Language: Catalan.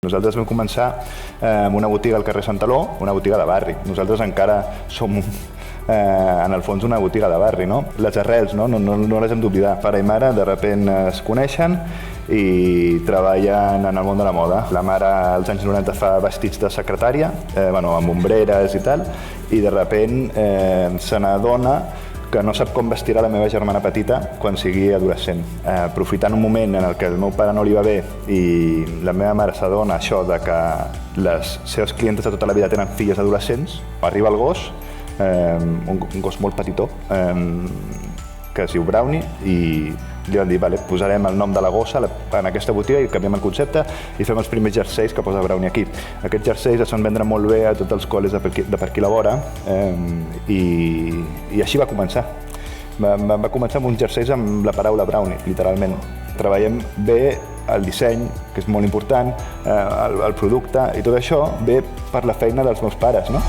Nosaltres vam començar amb una botiga al carrer Santaló, una botiga de barri. Nosaltres encara som, en el fons, una botiga de barri, no? Les arrels, no les hem d'oblidar. Pare i mare de sobte es coneixen i treballen en el món de la moda. La mare als anys 90 fa vestits de secretària, amb ombreres i tal, i de sobte se n'adona que no sap com vestirà la meva germana petita quan sigui adolescent. Aprofitant un moment en el que el meu pare no li va bé i la meva mare s'adona això de que les seves clientes de tota la vida tenen filles adolescents, arriba el gos, un gos molt petitó, que es diu Brownie, i li van dir, vale, posarem el nom de la gossa en aquesta botiga i canviem el concepte i fem els primers jerseis que posa Brownie aquí. Aquests jerseis es van vendre molt bé a tots els col·les de per aquí la vora i així va començar. Va començar amb uns jerseis amb la paraula Brownie, literalment. Treballem bé el disseny, que és molt important, el producte, i tot això ve per la feina dels meus pares, no?